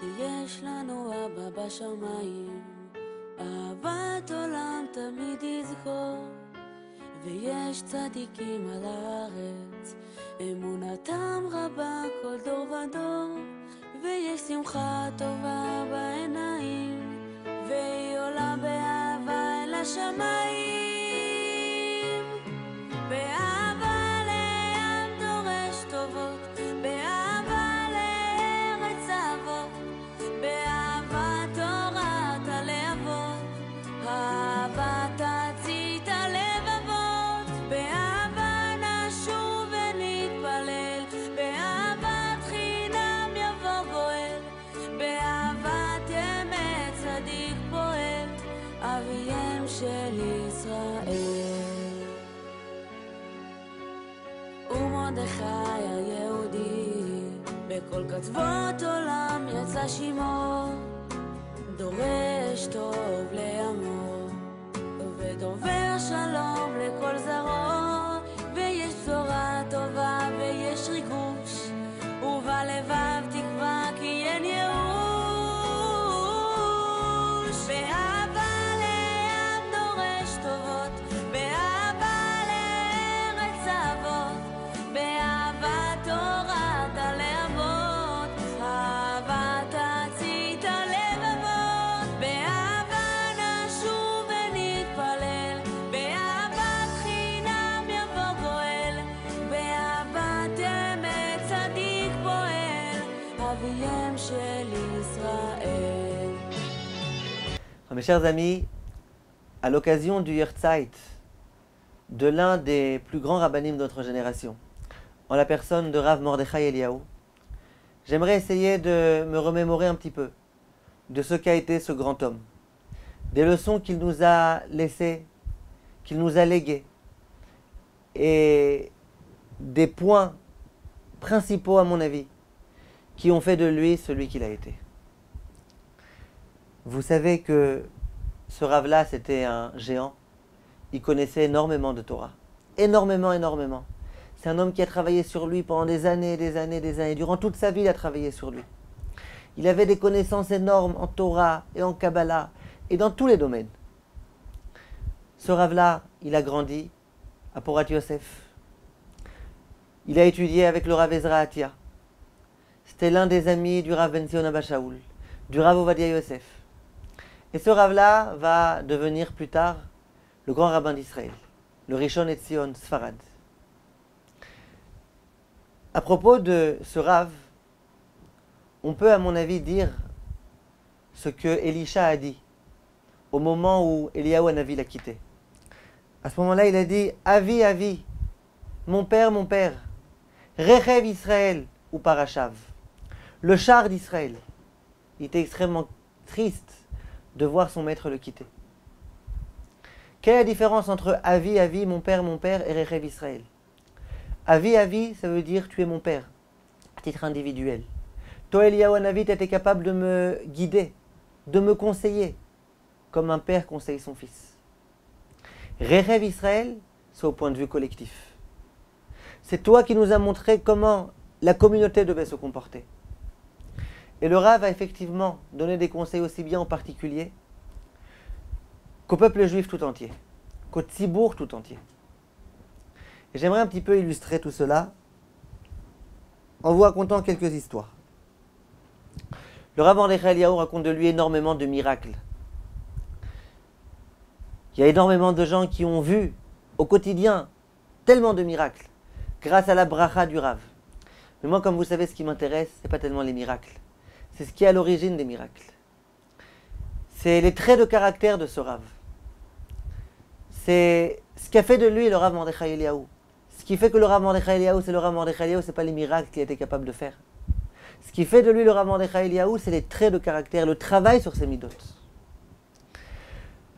יש לנו אבא בשמיים, אהבת עולם תמיד יזכור, ויש צדיקים על הארץ, אמונתם רבה כל דור ודור, ויש שמחה טובה בעיניים, והיא עולה באהבה אל השמיים. באהבה לעם דורש טובות, באהבה לארץ אבות, באהבה תורת הלהבות, אהבה תצית הלבבות, באהבה נשוב ונתפלל, באהבת חינם יבוא גואל, באהבת אמת צדיק פועל, אביהם של ישראל. ומרדכי היהודי בכל קצוות עולם יצא שמו, דורש טוב לעמו ודובר שלום לכל זרוע, ויש בשורה טובה ויש ריגוש, ובלבב תקווה כי אין ייאוש. באהבה לעם דורש טובות, באהבה לארץ אבות, באהבה תורת הלהבות, אהבה תצית הלבבות, באהבה נשוב ונתפלל, באהבת חינם יבוא גואל, באהבת אמת צדיק פועל, אביהם של ישראל. Mes chers amis, à l'occasion du Yahrzeit de l'un des plus grands rabbinim de notre génération, en la personne de Rav Mordechai Eliyahu, j'aimerais essayer de me remémorer un petit peu de ce qu'a été ce grand homme, des leçons qu'il nous a laissées, qu'il nous a léguées, et des points principaux à mon avis qui ont fait de lui celui qu'il a été. Vous savez que ce Rav-là, c'était un géant. Il connaissait énormément de Torah. Énormément. C'est un homme qui a travaillé sur lui pendant des années. Durant toute sa vie, il a travaillé sur lui. Il avait des connaissances énormes en Torah et en Kabbalah et dans tous les domaines. Ce Rav-là, il a grandi à Porat Yosef. Il a étudié avec le Rav Ezra Atia. C'était l'un des amis du Rav Ben Zion Abba Shaul, du Rav Ovadia Yosef. Et ce Rav-là va devenir plus tard le grand rabbin d'Israël, le Rishon Etzion Sfarad. À propos de ce Rav, on peut à mon avis dire ce que Elisha a dit au moment où Eliyahu Hanavi l'a quitté. À ce moment-là, il a dit « Avi, Avi, mon père, Rechev Israël ou Parashav, le char d'Israël. » Il était extrêmement triste de voir son maître le quitter. Quelle est la différence entre Avi, Avi, mon père, et Rechev Israël? Avi, Avi, ça veut dire tu es mon père, à titre individuel. Toi, Eliyahu Hanavi, tu étais capable de me guider, de me conseiller, comme un père conseille son fils. Rechev Israël, c'est au point de vue collectif. C'est toi qui nous as montré comment la communauté devait se comporter. Et le Rav a effectivement donné des conseils aussi bien aux particuliers qu'au peuple juif tout entier, qu'au Tzibour tout entier. Et j'aimerais un petit peu illustrer tout cela en vous racontant quelques histoires. Le Rav Mordechai Eliyahu raconte de lui énormément de miracles. Il y a énormément de gens qui ont vu au quotidien tellement de miracles grâce à la bracha du Rav. Mais moi, comme vous savez, ce qui m'intéresse, ce n'est pas tellement les miracles. C'est ce qui est à l'origine des miracles. C'est les traits de caractère de ce Rav. C'est ce qui a fait de lui le Rav Mordechai Eliyahu. Ce qui fait que le Rav Mordechai Eliyahu, c'est le Rav Mordechai Eliyahu, ce n'est pas les miracles qu'il était capable de faire. Ce qui fait de lui le Rav Mordechai Eliyahu, c'est les traits de caractère, le travail sur ses midot.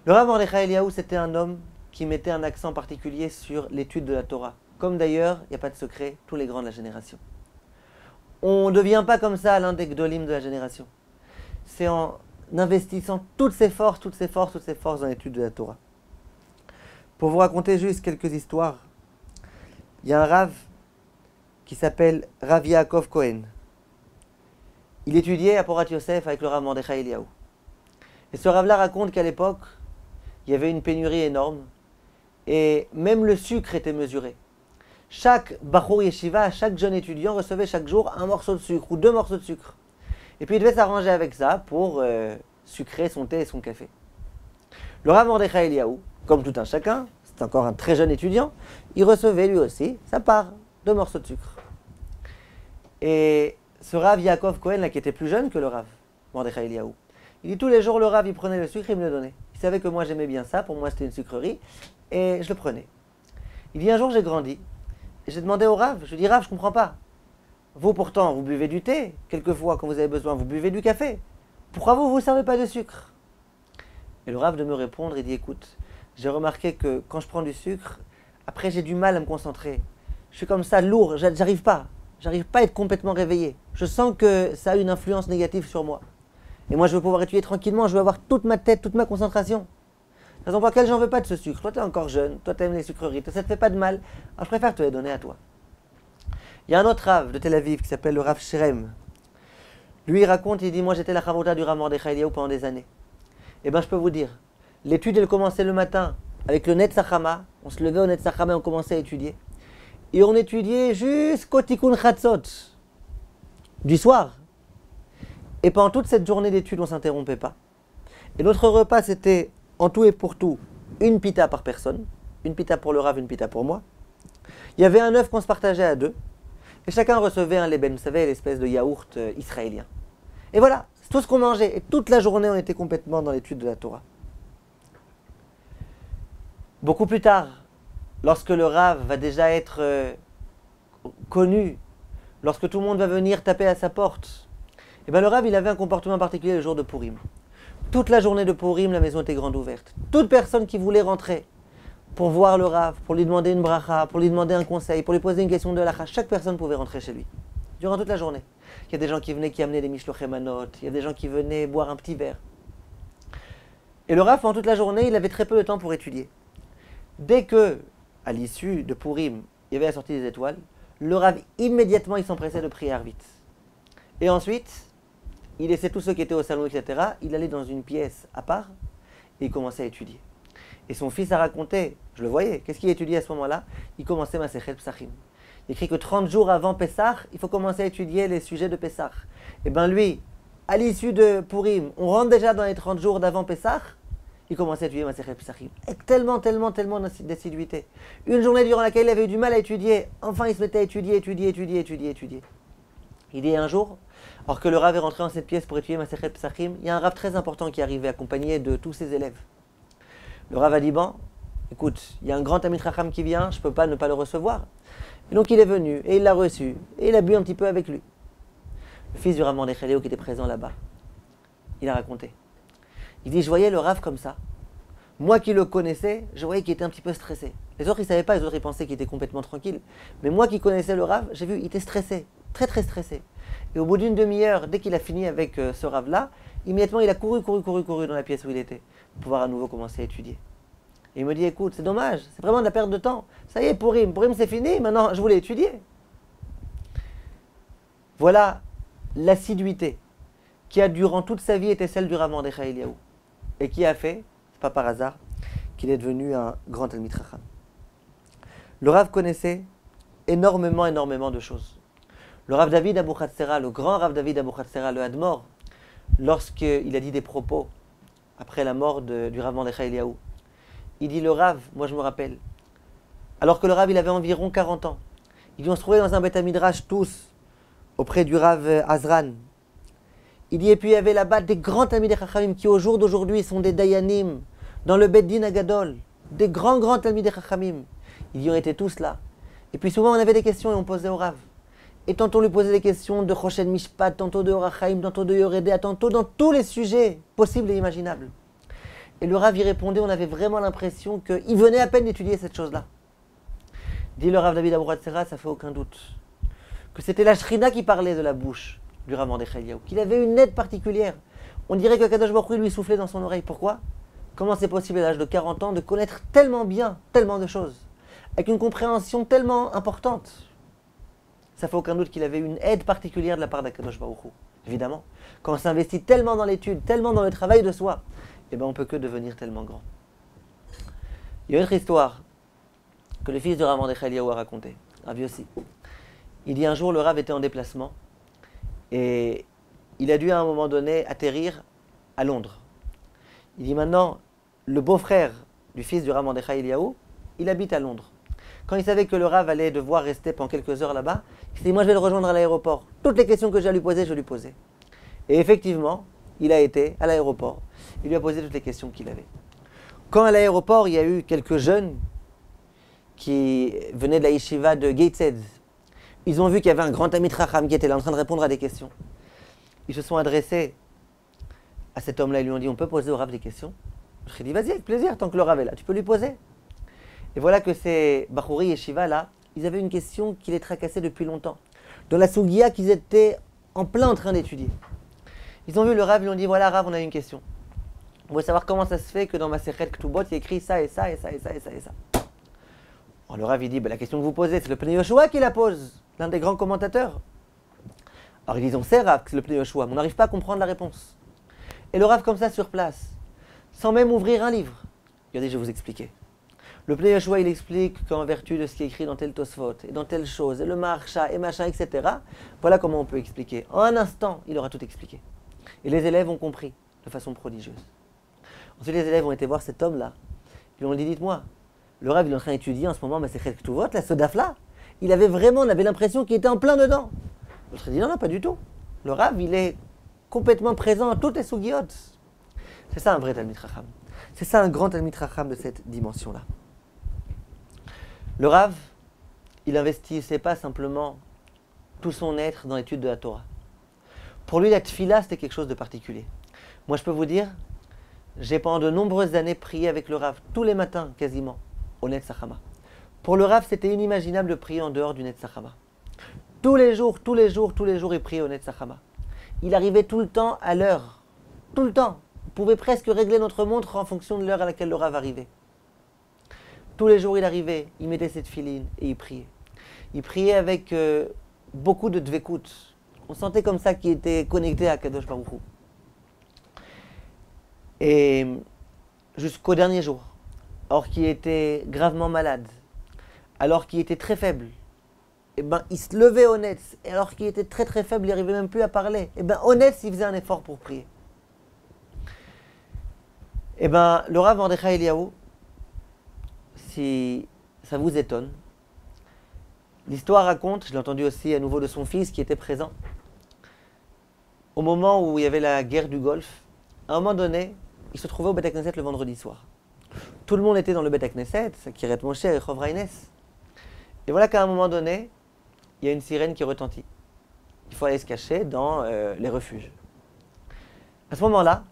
Le Rav Mordechai Eliyahu, c'était un homme qui mettait un accent particulier sur l'étude de la Torah. Comme d'ailleurs, il n'y a pas de secret, tous les grands de la génération. On ne devient pas comme ça l'un des gdolim de la génération. C'est en investissant toutes ses forces dans l'étude de la Torah. Pour vous raconter juste quelques histoires, il y a un Rav qui s'appelle Rav Yaakov Cohen. il étudiait à Porat Yosef avec le Rav Mordechai Eliyahu. Et ce Rav-là raconte qu'à l'époque, il y avait une pénurie énorme et même le sucre était mesuré. Chaque Bachur Yeshiva, chaque jeune étudiant recevait chaque jour un morceau de sucre ou 2 morceaux de sucre. Et puis il devait s'arranger avec ça pour sucrer son thé et son café. Le Rav Mordechai Eliyahu, comme tout un chacun, c'est encore un très jeune étudiant, il recevait lui aussi sa part de morceaux de sucre. Et ce Rav Yaakov Cohen, là, qui était plus jeune que le Rav Mordechai Eliyahu, il dit tous les jours le Rav il prenait le sucre et il me le donnait. Il savait que moi j'aimais bien ça, pour moi c'était une sucrerie, et je le prenais. Il dit un jour j'ai grandi, et j'ai demandé au Rav, je lui dis Rav, je comprends pas. Vous pourtant vous buvez du thé, quelquefois quand vous avez besoin vous buvez du café. Pourquoi vous ne servez pas de sucre? Et le Rav de me répondre, il dit écoute, j'ai remarqué que quand je prends du sucre, après j'ai du mal à me concentrer. Je suis comme ça lourd, j'arrive pas à être complètement réveillé. Je sens que ça a une influence négative sur moi. Et moi je veux pouvoir étudier tranquillement, je veux avoir toute ma tête, toute ma concentration. Raison pour laquelle j'en veux pas de ce sucre. Toi tu es encore jeune, toi tu aimes les sucreries, toi ça te fait pas de mal, alors je préfère te les donner à toi. Il y a un autre Rav de Tel Aviv qui s'appelle le Rav Sherem. Lui il raconte, il dit moi j'étais la Chavota du Rav Mordechai Eliyahu pendant des années. Et ben je peux vous dire, l'étude elle commençait le matin avec le Netzach Hama, on se levait au Netzach Hama et on commençait à étudier. Et on étudiait jusqu'au Tikkun Chatzot du soir. Et pendant toute cette journée d'études, on ne s'interrompait pas. Et notre repas, c'était en tout et pour tout une pita par personne. Une pita pour le Rav, une pita pour moi. Il y avait un œuf qu'on se partageait à 2. Et chacun recevait un leben, vous savez, l'espèce de yaourt israélien. Et voilà, c'est tout ce qu'on mangeait. Et toute la journée, on était complètement dans l'étude de la Torah. Beaucoup plus tard, lorsque le Rav va déjà être connu, lorsque tout le monde va venir taper à sa porte, et bien le Rav, il avait un comportement particulier le jour de Purim. Toute la journée de Purim, la maison était grande ouverte. Toute personne qui voulait rentrer pour voir le Rav, pour lui demander une bracha, pour lui demander un conseil, pour lui poser une question de halakha, chaque personne pouvait rentrer chez lui, durant toute la journée. Il y a des gens qui venaient, qui amenaient des mishlochei manot, il y a des gens qui venaient boire un petit verre. Et le Rav, pendant toute la journée, il avait très peu de temps pour étudier. Dès que, à l'issue de Purim, il y avait la sortie des étoiles, le Rav, immédiatement, il s'empressait de prier vite. Et ensuite, il laissait tous ceux qui étaient au salon, etc. Il allait dans une pièce à part et il commençait à étudier. Et son fils a raconté, je le voyais, qu'est-ce qu'il étudiait à ce moment-là? Il commençait Masechet Psachim. Il écrit que 30 jours avant Pessah, il faut commencer à étudier les sujets de Pessah. Et bien lui, à l'issue de Purim, on rentre déjà dans les 30 jours d'avant Pessah, il commençait à étudier Masechet Psachim. Avec tellement d'assiduité. Une journée durant laquelle il avait eu du mal à étudier, enfin il se mettait à étudier. Il dit un jour, alors que le Rav est rentré dans cette pièce pour étudier Masechet Psachim, il y a un Rav très important qui est arrivé accompagné de tous ses élèves. Le Rav a dit, bon, écoute, il y a un grand Talmid Chacham qui vient, je ne peux pas ne pas le recevoir. Et donc il est venu, et il l'a reçu, et il a bu un petit peu avec lui. Le fils du Rav Mordechai Eliyahu qui était présent là-bas, il a raconté. Il dit, je voyais le Rav comme ça. Moi qui le connaissais, je voyais qu'il était un petit peu stressé. Les autres, ils ne savaient pas, les autres, ils pensaient qu'il était complètement tranquille. Mais moi qui connaissais le Rav, j'ai vu, il était stressé, très très stressé. Et au bout d'une demi-heure, dès qu'il a fini avec ce Rav-là, immédiatement, il a couru dans la pièce où il était, pour pouvoir à nouveau commencer à étudier. Et il me dit, écoute, c'est dommage, c'est vraiment de la perte de temps. Ça y est, Purim c'est fini, maintenant je voulais étudier. Voilà l'assiduité qui a durant toute sa vie été celle du Rav Mordechai Eliyahu. Et qui a fait, c'est pas par hasard, qu'il est devenu un grand Talmid Chacham. Le Rav connaissait énormément de choses. Le Rav David Abouchatzera, le grand Rav David Abouchatzera, le Hadmor, lorsqu'il a dit des propos après la mort du Rav Mordechai Eliyahu, il dit le Rav, moi je me rappelle, alors que le Rav il avait environ 40 ans, il dit on se trouvait dans un Beth Midrash tous, auprès du Rav Azran. Il dit et puis il y avait là-bas des grands Talmidei Chachamim qui au jour d'aujourd'hui sont des Dayanim, dans le Bet Din Agadol, des grands Talmidei Chachamim. Il dit on était tous là. Et puis souvent on avait des questions et on posait au Rav. Et tantôt on lui posait des questions de Choshen Mishpat, tantôt de Orach Chaim, tantôt de Yoredea, tantôt dans tous les sujets possibles et imaginables. Et le Rav y répondait, on avait vraiment l'impression qu'il venait à peine d'étudier cette chose-là. Dit le Rav David Abouchatzera, ça fait aucun doute, que c'était la Shrina qui parlait de la bouche du Rav Mordechai Eliyahu, qu'il avait une aide particulière. On dirait que Kadosh Baruch Hu lui soufflait dans son oreille. Pourquoi? Comment c'est possible à l'âge de 40 ans de connaître tellement bien, tellement de choses, avec une compréhension tellement importante? Ça fait aucun doute qu'il avait une aide particulière de la part d'Akadosh Baruch Hu. évidemment. Quand on s'investit tellement dans l'étude, tellement dans le travail de soi, eh ben on ne peut que devenir tellement grand. Il y a une autre histoire que le fils de Rav Mordechai Eliyahu a racontée, Rav Yossi. Il dit un jour, le Rav était en déplacement et il a dû à un moment donné atterrir à Londres. Il dit maintenant, le beau-frère du fils du Rav Mordechai Eliyahu, il habite à Londres. Quand il savait que le Rav allait devoir rester pendant quelques heures là-bas, il s'est dit, moi je vais le rejoindre à l'aéroport. Toutes les questions que j'ai à lui poser, je lui posais. Et effectivement, il a été à l'aéroport. Il lui a posé toutes les questions qu'il avait. Quand à l'aéroport, il y a eu quelques jeunes qui venaient de la yeshiva de Gateshead, ils ont vu qu'il y avait un grand Talmid Chacham qui était là en train de répondre à des questions. Ils se sont adressés à cet homme-là et lui ont dit, on peut poser au Rav des questions? Je lui ai dit, vas-y, avec plaisir, tant que le Rav est là, tu peux lui poser. Et voilà que ces Bachouri Yeshiva là, ils avaient une question qui les tracassait depuis longtemps. Dans la Sougia qu'ils étaient en plein en train d'étudier. Ils ont vu le Rav, ils lui ont dit, voilà Rav, on a une question. On veut savoir comment ça se fait que dans ma Sechet Ktubot, il y a écrit ça et ça et ça et ça et ça et ça. Alors le Rav, il dit, la question que vous posez, c'est le Pnei Yoshua qui la pose, l'un des grands commentateurs. Alors ils disent, on sait Rav que c'est le Pnei Yoshua, mais on n'arrive pas à comprendre la réponse. Et le Rav, comme ça, sur place, sans même ouvrir un livre, regardez, je vais vous expliquer. Le Pnei Yoshua, il explique qu'en vertu de ce qui est écrit dans tel Tosfot, et dans telle chose, et le Maharsha, et machin, etc., voilà comment on peut expliquer. En un instant, il aura tout expliqué. Et les élèves ont compris de façon prodigieuse. Ensuite, les élèves ont été voir cet homme-là. Ils lui ont dit, dites-moi, le Rav, il est en train d'étudier en ce moment, c'est Sechet Ktuvot, la Sodaf-là. On avait l'impression qu'il était en plein dedans. L'autre a dit, non, pas du tout. Le Rav, il est complètement présent à toutes les Sugiot. C'est ça un vrai Talmid Chacham. C'est ça un grand Talmid Chacham de cette dimension-là. Le Rav, il investissait pas simplement tout son être dans l'étude de la Torah. Pour lui, la tfila, c'était quelque chose de particulier. Moi, je peux vous dire, j'ai pendant de nombreuses années prié avec le Rav, tous les matins quasiment, au Netz Hachama. Pour le Rav, c'était inimaginable de prier en dehors du Netz Hachama. Tous les jours, il priait au Netz Hachama. Il arrivait tout le temps à l'heure. Tout le temps. On pouvait presque régler notre montre en fonction de l'heure à laquelle le Rav arrivait. Tous les jours, il arrivait, il mettait cette filine et il priait. Il priait avec beaucoup de dvekut. On sentait comme ça qu'il était connecté à Kadosh Baruch Hu. Et jusqu'au dernier jour, alors qu'il était gravement malade, alors qu'il était très faible, il se levait au Netz, et alors qu'il était très très faible, il n'arrivait même plus à parler. Au Netz, il faisait un effort pour prier. Le Rav Mordechai Eliyahu, si ça vous étonne, l'histoire raconte, je l'ai entendu aussi à nouveau de son fils qui était présent, au moment où il y avait la guerre du Golfe, à un moment donné, il se trouvait au Beth Knesset le vendredi soir. Tout le monde était dans le Beth Knesset, Kiryat Moshe et Rehov Raines. Et voilà qu'à un moment donné, il y a une sirène qui retentit. Il faut aller se cacher dans les refuges. À ce moment-là,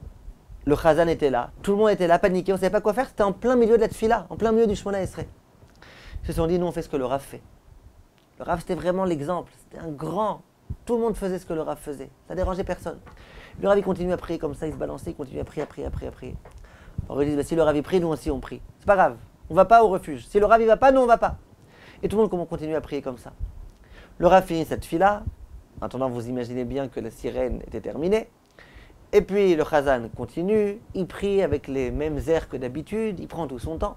le Chazan était là, tout le monde était là, paniqué, on ne savait pas quoi faire, c'était en plein milieu de la tfila, en plein milieu du Shemona Esrei. Ils se sont dit, nous on fait ce que le Rav fait. Le Rav c'était vraiment l'exemple, c'était un grand, tout le monde faisait ce que le Rav faisait, ça dérangeait personne. Le Rav il continue à prier comme ça, il se balançait, il continue à prier. Alors ils disent, si le Rav il prie, nous aussi on prie. C'est pas grave, on va pas au refuge. Si le Rav il va pas, nous on va pas. Et tout le monde continue à prier comme ça. Le Rav finit cette tfila, maintenant vous imaginez bien que la sirène était terminée. Et puis le Chazan continue, il prie avec les mêmes airs que d'habitude, il prend tout son temps.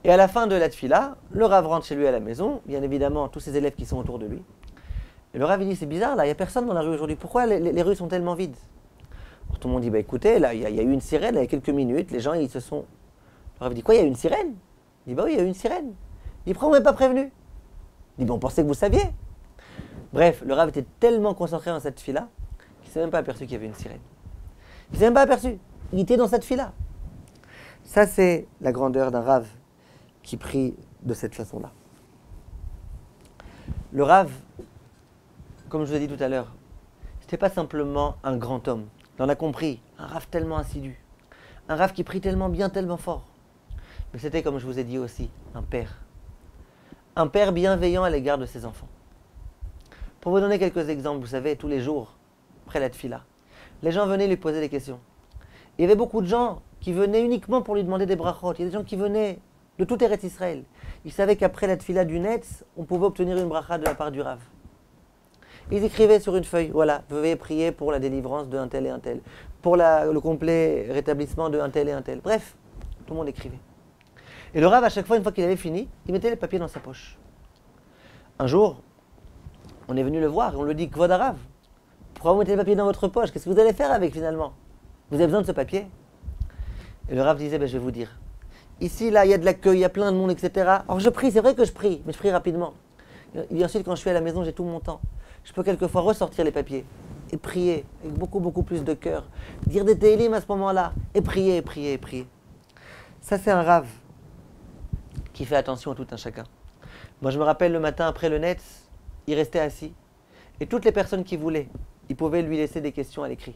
Et à la fin de la tfila, le Rav rentre chez lui à la maison, bien évidemment tous ses élèves qui sont autour de lui. Et le Rav il dit, c'est bizarre là, il n'y a personne dans la rue aujourd'hui, pourquoi les rues sont tellement vides? Alors, tout le monde dit, écoutez, là il y a eu une sirène, il y a quelques minutes, les gens ils se sont... Le Rav dit, quoi, il y a eu une sirène? Il dit, oui, il y a eu une sirène. Il dit, pourquoi on ne m'avait pas prévenu? Il dit, on pensait que vous saviez. Bref, le Rav était tellement concentré dans cette tfila, il ne s'est même pas aperçu qu'il y avait une sirène. Il ne s'est même pas aperçu. Il était dans cette fila. Ça, c'est la grandeur d'un Rav qui prie de cette façon-là. Le Rav, comme je vous ai dit tout à l'heure, ce n'était pas simplement un grand homme. On a compris, un Rav tellement assidu. Un Rav qui prie tellement bien, tellement fort. Mais c'était, comme je vous ai dit aussi, un père. Un père bienveillant à l'égard de ses enfants. Pour vous donner quelques exemples, vous savez, tous les jours, après la tfila, les gens venaient lui poser des questions. Il y avait beaucoup de gens qui venaient uniquement pour lui demander des brachot. Il y a des gens qui venaient de tout Eretz Israël. Ils savaient qu'après la tfila du Netz, on pouvait obtenir une bracha de la part du Rav. Ils écrivaient sur une feuille, voilà, veuillez prier pour la délivrance d'un tel et un tel, pour le complet rétablissement d'un tel et un tel. Bref, tout le monde écrivait. Et le Rav, à chaque fois, une fois qu'il avait fini, il mettait les papiers dans sa poche. Un jour, on est venu le voir et on lui dit, Kvod Harav, pourquoi vous mettez les papiers dans votre poche? Qu'est-ce que vous allez faire avec finalement? Vous avez besoin de ce papier? Et le Rav disait, je vais vous dire. Ici, là, il y a de l'accueil, il y a plein de monde, etc. Alors je prie, c'est vrai que je prie, mais je prie rapidement. Et ensuite, quand je suis à la maison, j'ai tout mon temps. Je peux quelquefois ressortir les papiers et prier avec beaucoup, beaucoup plus de cœur. Dire des télim à ce moment-là et prier, et prier, et prier. Ça, c'est un Rav qui fait attention à tout un chacun. Moi, je me rappelle le matin après le net, il restait assis. Et toutes les personnes qui voulaient, ils pouvaient lui laisser des questions à l'écrit.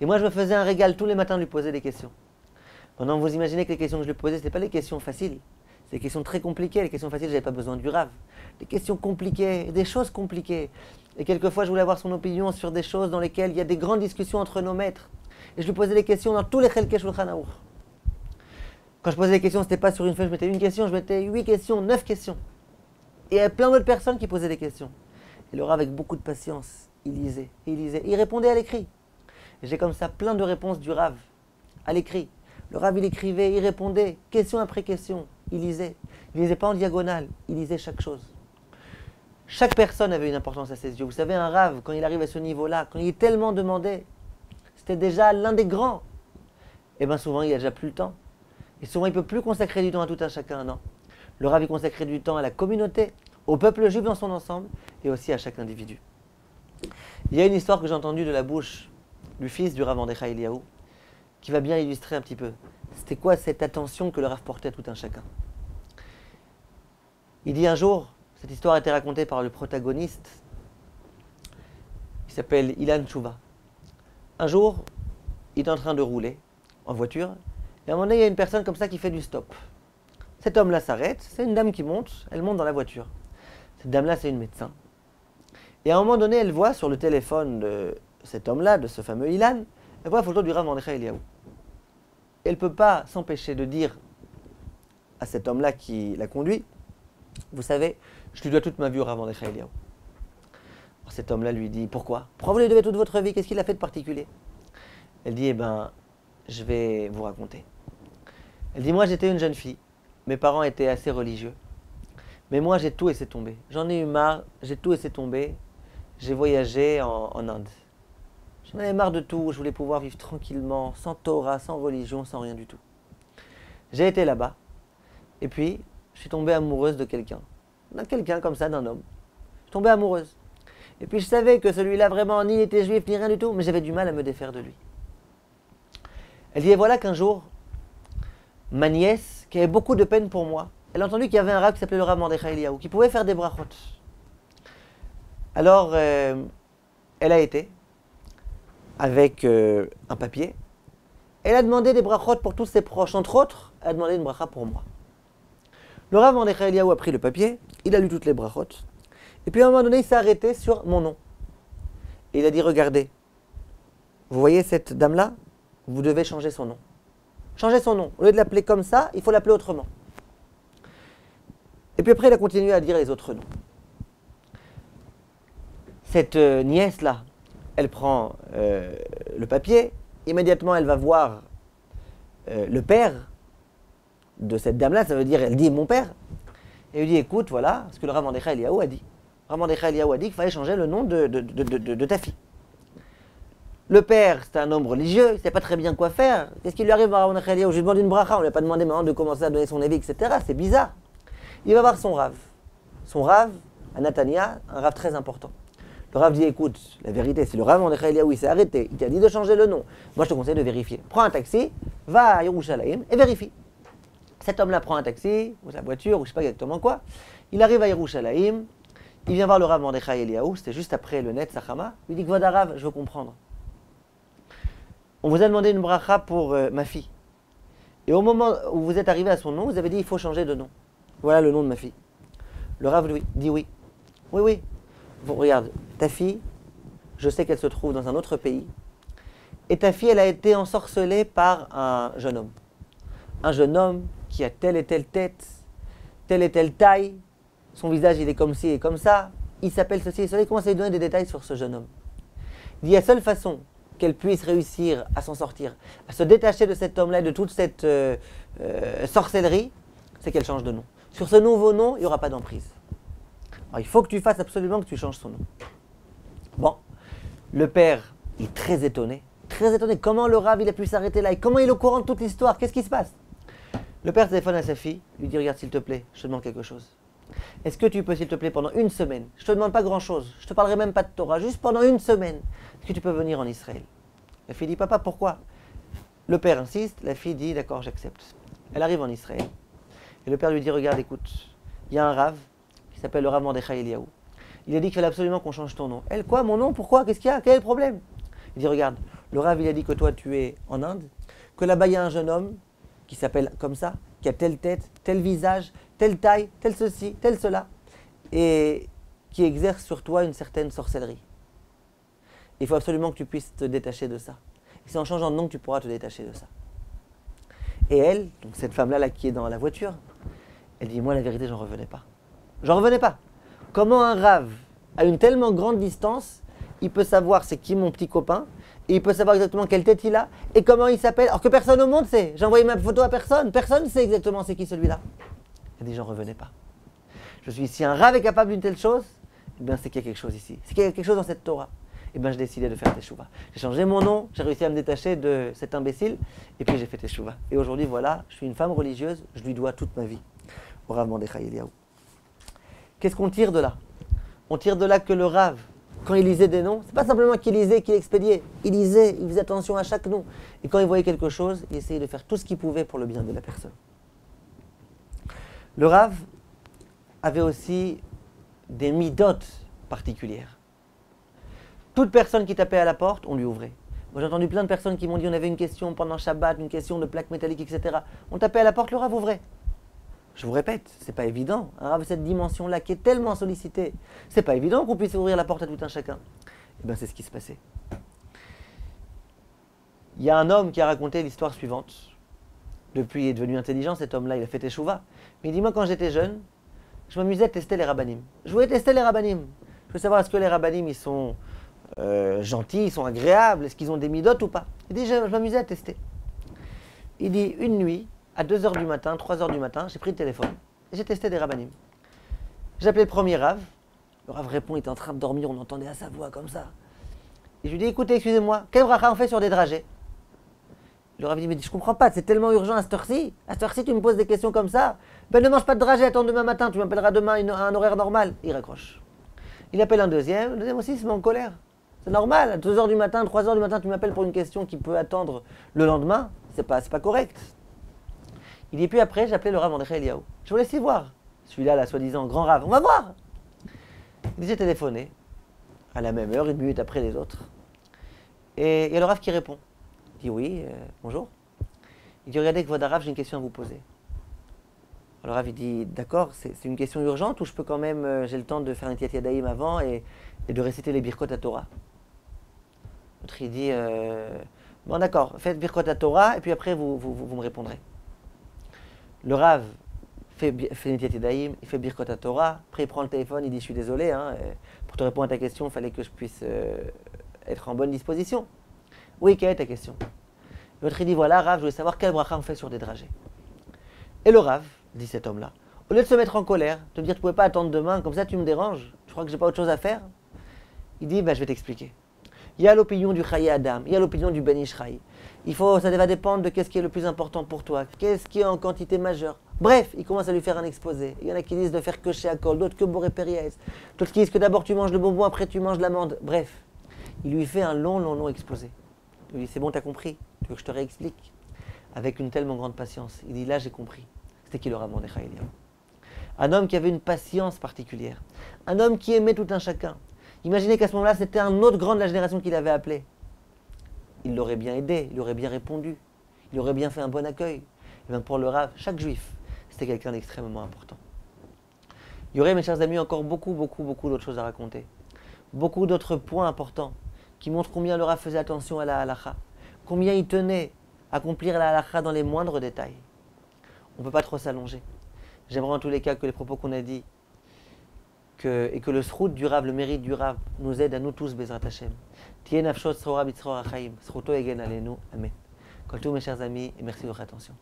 Et moi, je me faisais un régal tous les matins de lui poser des questions. Maintenant, vous imaginez que les questions que je lui posais, ce n'étaient pas les questions faciles. C'est des questions très compliquées. Les questions faciles, je n'avais pas besoin du Rav. Des questions compliquées, des choses compliquées. Et quelquefois, je voulais avoir son opinion sur des choses dans lesquelles il y a des grandes discussions entre nos maîtres. Et je lui posais des questions dans tous les Chelkei Shulchan Aruch. Quand je posais des questions, ce n'était pas sur une feuille, je mettais une question, je mettais 8 questions, 9 questions. Et il y avait plein d'autres personnes qui posaient des questions. Et le Rav, avec beaucoup de patience, il lisait, il lisait, et il répondait à l'écrit. Et j'ai comme ça plein de réponses du Rav à l'écrit. Le Rav, il écrivait, il répondait, question après question, il lisait. Il lisait pas en diagonale, il lisait chaque chose. Chaque personne avait une importance à ses yeux. Vous savez, un Rav, quand il arrive à ce niveau-là, quand il est tellement demandé, c'était déjà l'un des grands. Et bien souvent, il n'a déjà plus le temps. Et souvent, il ne peut plus consacrer du temps à tout un chacun, non. Le Rav, il consacrait du temps à la communauté, au peuple juif dans son ensemble, et aussi à chaque individu. Il y a une histoire que j'ai entendue de la bouche du fils du Rav Mordechai Eliyahu, qui va bien illustrer un petit peu. C'était quoi cette attention que le Rav portait à tout un chacun? Il dit un jour, cette histoire a été racontée par le protagoniste, qui s'appelle Ilan Tchouva. Un jour, il est en train de rouler en voiture, et à un moment donné, il y a une personne comme ça qui fait du stop. Cet homme-là s'arrête, c'est une dame qui monte, elle monte dans la voiture. Cette dame-là, c'est une médecin. Et à un moment donné, elle voit sur le téléphone de cet homme-là, de ce fameux Ilan, elle voit la photo du Rav Mordechai Eliyahu. Elle ne peut pas s'empêcher de dire à cet homme-là qui la conduit, vous savez, je lui dois toute ma vie au Rav Mordechai Eliyahu. Alors cet homme-là lui dit, pourquoi vous lui devez toute votre vie? Qu'est-ce qu'il a fait de particulier? Elle dit, je vais vous raconter. Elle dit, moi j'étais une jeune fille, mes parents étaient assez religieux, mais moi j'ai tout laissé tomber. J'en ai eu marre, j'ai tout laissé tomber, j'ai voyagé en Inde. J'en avais marre de tout, je voulais pouvoir vivre tranquillement, sans Torah, sans religion, sans rien du tout. J'ai été là-bas, et puis je suis tombée amoureuse de quelqu'un. Quelqu'un comme ça, d'un homme. Je suis tombée amoureuse. Et puis je savais que celui-là vraiment ni était juif, ni rien du tout, mais j'avais du mal à me défaire de lui. Elle dit, et voilà qu'un jour, ma nièce, qui avait beaucoup de peine pour moi, elle a entendu qu'il y avait un Rav qui s'appelait le Rav Mordechai Eliyahu, qui pouvait faire des brachot. Alors, elle a été avec un papier. Elle a demandé des brachot pour tous ses proches. Entre autres, elle a demandé une bracha pour moi. Le Rav Mordechai Eliyahu a pris le papier, il a lu toutes les brachot. Et puis à un moment donné, il s'est arrêté sur mon nom. Et il a dit, regardez, vous voyez cette dame-là? Vous devez changer son nom. Changer son nom. Au lieu de l'appeler comme ça, il faut l'appeler autrement. Et puis après, il a continué à dire les autres noms. Cette nièce-là, elle prend le papier. Immédiatement, elle va voir le père de cette dame-là. Ça veut dire, elle dit mon père. Et il lui dit, écoute, voilà ce que le Rav Mordechai Eliyahu a dit. Le Rav Mordechai Eliyahu a dit qu'il fallait changer le nom de ta fille. Le père, c'était un homme religieux, il ne savait pas très bien quoi faire. Qu'est-ce qui lui arrive à Rav Mordechai Eliyahu? Je lui demande une bracha, on ne lui a pas demandé maintenant de commencer à donner son avis, etc. C'est bizarre. Il va voir son Rav. Son Rav, à Natania, un Rav très important. Le Rav dit, écoute, la vérité, c'est le Rav Mordechai Eliyahu, il s'est arrêté, il t'a dit de changer le nom. Moi, je te conseille de vérifier. Prends un taxi, va à Yerushalayim et vérifie. Cet homme-là prend un taxi, ou sa voiture, ou je ne sais pas exactement quoi. Il arrive à Yerushalayim, il vient voir le Rav Mordechai Eliyahu, c'était juste après le Net Sachama. Il dit, Kvod Harav, je veux comprendre. On vous a demandé une bracha pour ma fille. Et au moment où vous êtes arrivé à son nom, vous avez dit, il faut changer de nom. Voilà le nom de ma fille. Le Rav lui dit oui. Oui, oui. Bon, regarde, ta fille, je sais qu'elle se trouve dans un autre pays. Et ta fille, elle a été ensorcelée par un jeune homme. Un jeune homme qui a telle et telle tête, telle et telle taille. Son visage, il est comme ci et comme ça. il s'appelle ceci et cela, il commence à lui donner des détails sur ce jeune homme. Il dit la seule façon qu'elle puisse réussir à s'en sortir, à se détacher de cet homme-là et de toute cette sorcellerie, c'est qu'elle change de nom. Sur ce nouveau nom, il n'y aura pas d'emprise. Alors il faut que tu fasses absolument que tu changes son nom. Bon, le père est très étonné. Très étonné. Comment le Rav il a pu s'arrêter là et comment il est au courant de toute l'histoire? Qu'est-ce qui se passe? Le père téléphone à sa fille, lui dit regarde s'il te plaît, je te demande quelque chose. Est-ce que tu peux s'il te plaît pendant une semaine, je te demande pas grand-chose, je te parlerai même pas de Torah, juste pendant une semaine, est-ce que tu peux venir en Israël? La fille dit papa pourquoi? Le père insiste, la fille dit d'accord j'accepte. Elle arrive en Israël et le père lui dit regarde écoute, il y a un Rav qui s'appelle le Rav Mordechai Eliaou. Il a dit qu'il fallait absolument qu'on change ton nom. Elle quoi mon nom? Pourquoi? Qu'est-ce qu'il y a? Quel est le problème? Il dit regarde, le Rav il a dit que toi tu es en Inde, que là-bas il y a un jeune homme qui s'appelle comme ça, qui a telle tête, tel visage, telle taille, tel ceci, tel cela, et qui exerce sur toi une certaine sorcellerie. Il faut absolument que tu puisses te détacher de ça. Et c'est en changeant de nom que tu pourras te détacher de ça. Et elle, donc cette femme-là là, qui est dans la voiture, elle dit moi la vérité j'en revenais pas. J'en revenais pas. Comment un Rav, à une tellement grande distance, il peut savoir c'est qui mon petit copain, et il peut savoir exactement quelle tête il a, et comment il s'appelle, alors que personne au monde sait. J'ai envoyé ma photo à personne, personne ne sait exactement c'est qui celui-là. Elle dit, j'en revenais pas. Je suis si un Rav est capable d'une telle chose, eh bien c'est qu'il y a quelque chose ici. C'est qu'il y a quelque chose dans cette Torah. Eh bien j'ai décidé de faire teshuva. J'ai changé mon nom, j'ai réussi à me détacher de cet imbécile, et puis j'ai fait teshuva. Et aujourd'hui, voilà, je suis une femme religieuse, je lui dois toute ma vie. Au Rav Mordechai Eliaou. Qu'est-ce qu'on tire de là? On tire de là que le Rav, quand il lisait des noms, c'est pas simplement qu'il lisait, qu'il expédiait. Il lisait, il faisait attention à chaque nom. Et quand il voyait quelque chose, il essayait de faire tout ce qu'il pouvait pour le bien de la personne. Le Rav avait aussi des midotes particulières. Toute personne qui tapait à la porte, on lui ouvrait. Moi j'ai entendu plein de personnes qui m'ont dit on avait une question pendant Shabbat, une question de plaque métallique, etc. On tapait à la porte, le Rav ouvrait. Je vous répète, c'est pas évident. Un Rav de cette dimension-là qui est tellement sollicité, c'est pas évident qu'on puisse ouvrir la porte à tout un chacun. Et bien c'est ce qui se passait. Il y a un homme qui a raconté l'histoire suivante. Depuis, il est devenu intelligent, cet homme-là, il a fait teshuva. Mais il dit, moi quand j'étais jeune, je m'amusais à tester les rabbanim. Je voulais tester les rabbanim. Je voulais savoir est-ce que les rabbanim, ils sont gentils, ils sont agréables, est-ce qu'ils ont des midotes ou pas. Il dit, je m'amusais à tester. Il dit, une nuit, à 2h du matin, 3h du matin, j'ai pris le téléphone et j'ai testé des rabbanim. J'ai appelé le premier Rav. Le Rav répond, il était en train de dormir, on entendait à sa voix comme ça. Et je lui dis, écoutez, excusez-moi, quel bracha on fait sur des dragées? Le Rav dit, mais je comprends pas, c'est tellement urgent à cette heure-ci. À cette heure-ci, tu me poses des questions comme ça. Ben ne mange pas de dragées, attends demain matin, tu m'appelleras demain à un horaire normal. Il raccroche. Il appelle un deuxième, le deuxième aussi se met en colère. C'est normal, à 2h du matin, 3h du matin, tu m'appelles pour une question qui peut attendre le lendemain. C'est pas correct. Il dit, puis après, j'ai appelé le Rav Mordechai Eliaou. Je vous laisse y voir. Celui-là, la soi-disant grand Rav, on va voir. Il dit, j'ai téléphoné à la même heure, une minute après les autres. Et il y a le Rav qui répond. Il dit, oui, bonjour. Il dit, regardez, Kvod Rav, j'ai une question à vous poser. Alors le Rav, il dit, d'accord, c'est une question urgente ou je peux quand même, j'ai le temps de faire un Tiyat Yadayim avant et de réciter les Birkot à Torah. L'autre, il dit, bon d'accord, faites Birkot à Torah et puis après vous me répondrez. Le Rav fait Netiat Yadayim, il fait Birkot à Torah, après il prend le téléphone, il dit je suis désolé, hein, pour te répondre à ta question, il fallait que je puisse être en bonne disposition. Oui, quelle est ta question? L'autre il dit voilà Rav, je voulais savoir quel bracha on fait sur des dragées. Et le Rav, dit cet homme-là, au lieu de se mettre en colère, de me dire tu ne pouvais pas attendre demain, comme ça tu me déranges, je crois que j'ai pas autre chose à faire, il dit je vais t'expliquer. Il y a l'opinion du Chaye Adam, il y a l'opinion du Ben Ishraï. Ça va dépendre de qu'est-ce qui est le plus important pour toi, qu'est-ce qui est en quantité majeure. Bref, il commence à lui faire un exposé. Il y en a qui disent de faire que chez Akol, d'autres que Boré Périès, d'autres qui disent que d'abord tu manges le bonbon, après tu manges l'amande. Bref, il lui fait un long exposé. Il lui dit c'est bon, t'as compris, tu veux que je te réexplique? Avec une tellement grande patience. Il dit là j'ai compris. C'était qui le Rav Mordechai Eliaou. Un homme qui avait une patience particulière. Un homme qui aimait tout un chacun. Imaginez qu'à ce moment-là, c'était un autre grand de la génération qu'il avait appelé. Il l'aurait bien aidé, il aurait bien répondu, il aurait bien fait un bon accueil. Et bien pour le Rav, chaque juif, c'était quelqu'un d'extrêmement important. Il y aurait, mes chers amis, encore beaucoup d'autres choses à raconter. Beaucoup d'autres points importants qui montrent combien le Rav faisait attention à la halakha, combien il tenait à accomplir la halakha dans les moindres détails. On ne peut pas trop s'allonger. J'aimerais en tous les cas que les propos qu'on a dit et que le srout du Rav, le mérite du Rav, nous aide à nous tous, Bezrat Hashem. Tiye nafshot srora bitzror achaim, sruto egen alenu, amen. Kol tout mes chers amis, et merci de votre attention.